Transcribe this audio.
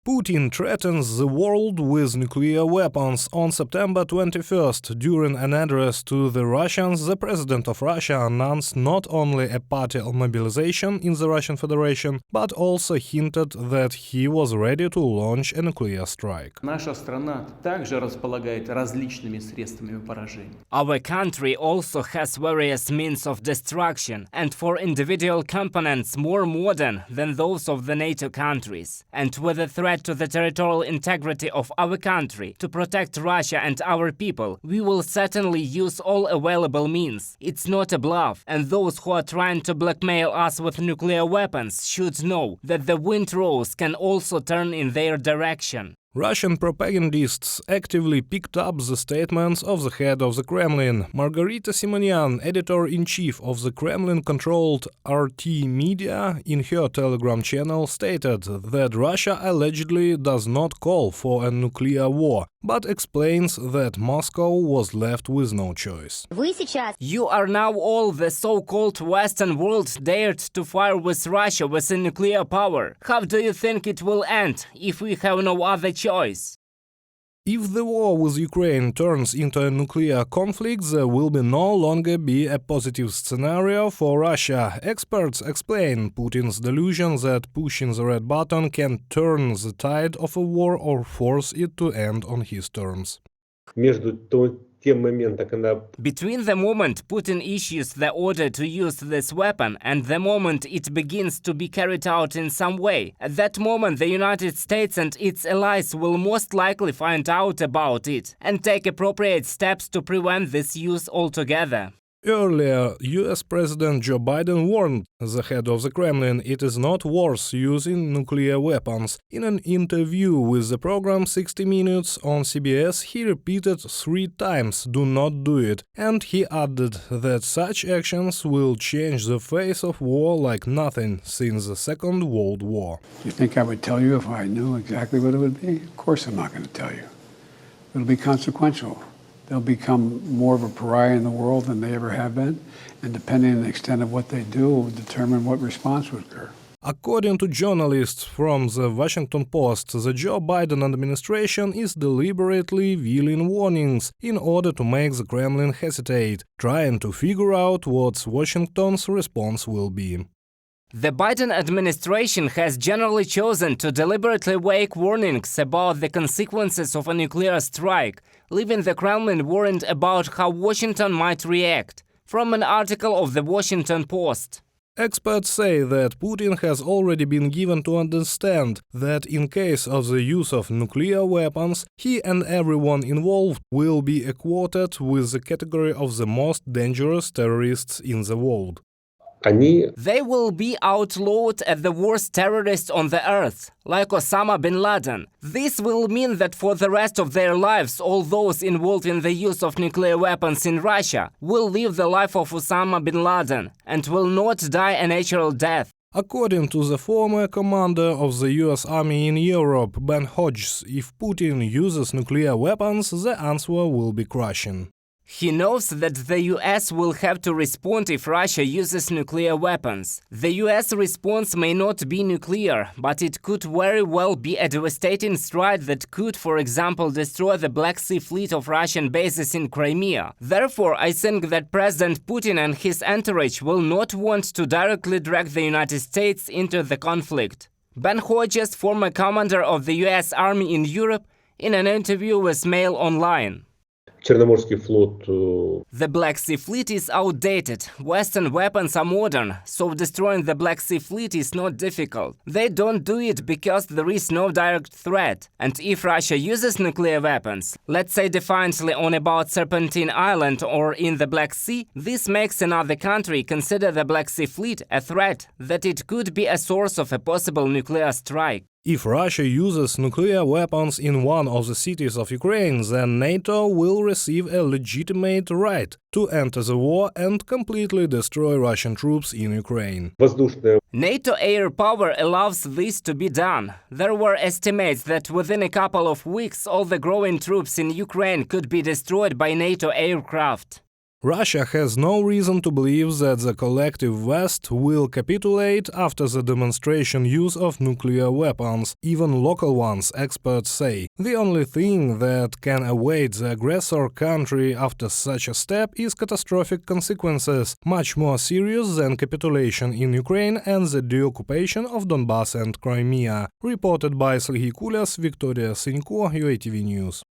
Putin threatens the world with nuclear weapons. On September 21st, during an address to the Russians, the president of Russia announced not only a partial mobilization in the Russian Federation, but also hinted that he was ready to launch a nuclear strike. Наша страна также располагает различными средствами поражения. Our country also has various means of destruction, and for individual components more modern than those of the NATO countries. And with a threat to the territorial integrity of our country, to protect Russia and our people, we will certainly use all available means. It's not a bluff, and those who are trying to blackmail us with nuclear weapons should know that the windrows can also turn in their direction. Russian propagandists actively picked up the statements of the head of the Kremlin. Margarita Simonyan, editor-in-chief of the Kremlin-controlled RT Media, in her Telegram channel stated that Russia allegedly does not call for a nuclear war, but explains that Moscow was left with no choice. You are now all the so-called Western world dared to fire with Russia with a nuclear power. How do you think it will end if we have no other choice? If the war with Ukraine turns into a nuclear conflict, there will no longer be a positive scenario for Russia. Experts explain Putin's delusion that pushing the red button can turn the tide of a war or force it to end on his terms. Between the moment Putin issues the order to use this weapon and the moment it begins to be carried out in some way, at that moment the United States and its allies will most likely find out about it and take appropriate steps to prevent this use altogether. Earlier, US President Joe Biden warned the head of the Kremlin it is not worth using nuclear weapons. In an interview with the program 60 Minutes on CBS, he repeated 3 times "do not do it", and he added that such actions will change the face of war like nothing since the Second World War. You think I would tell you if I knew exactly what it would be? Of course I'm not going to tell you. It'll be consequential. They'll become more of a pariah in the world than they ever have been, and depending on the extent of what they do will determine what response would occur. According to journalists from the Washington Post, the Joe Biden administration is deliberately veiling warnings in order to make the Kremlin hesitate, trying to figure out what Washington's response will be. The Biden administration has generally chosen to deliberately wake warnings about the consequences of a nuclear strike, leaving the Kremlin worried about how Washington might react. From an article of the Washington Post. Experts say that Putin has already been given to understand that in case of the use of nuclear weapons, he and everyone involved will be equated with the category of the most dangerous terrorists in the world. They will be outlawed as the worst terrorists on the earth, like Osama bin Laden. This will mean that for the rest of their lives, all those involved in the use of nuclear weapons in Russia will live the life of Osama bin Laden and will not die a natural death. According to the former commander of the US Army in Europe, Ben Hodges, if Putin uses nuclear weapons, the answer will be crushing. He knows that the US will have to respond if Russia uses nuclear weapons. The US response may not be nuclear, but it could very well be a devastating strike that could, for example, destroy the Black Sea Fleet of Russian bases in Crimea. Therefore, I think that President Putin and his entourage will not want to directly drag the United States into the conflict. Ben Hodges, former commander of the US Army in Europe, in an interview with Mail Online. The Black Sea Fleet is outdated. Western weapons are modern, so destroying the Black Sea Fleet is not difficult. They don't do it because there is no direct threat. And if Russia uses nuclear weapons, let's say defiantly on about Serpentine Island or in the Black Sea, this makes another country consider the Black Sea Fleet a threat, that it could be a source of a possible nuclear strike. If Russia uses nuclear weapons in one of the cities of Ukraine, then NATO will receive a legitimate right to enter the war and completely destroy Russian troops in Ukraine. NATO air power allows this to be done. There were estimates that within a couple of weeks all the growing troops in Ukraine could be destroyed by NATO aircraft. Russia has no reason to believe that the collective West will capitulate after the demonstration use of nuclear weapons, even local ones, experts say. The only thing that can await the aggressor country after such a step is catastrophic consequences, much more serious than capitulation in Ukraine and the deoccupation of Donbass and Crimea. Reported by Serhiy Kulias, Victoria Sinko, UATV News.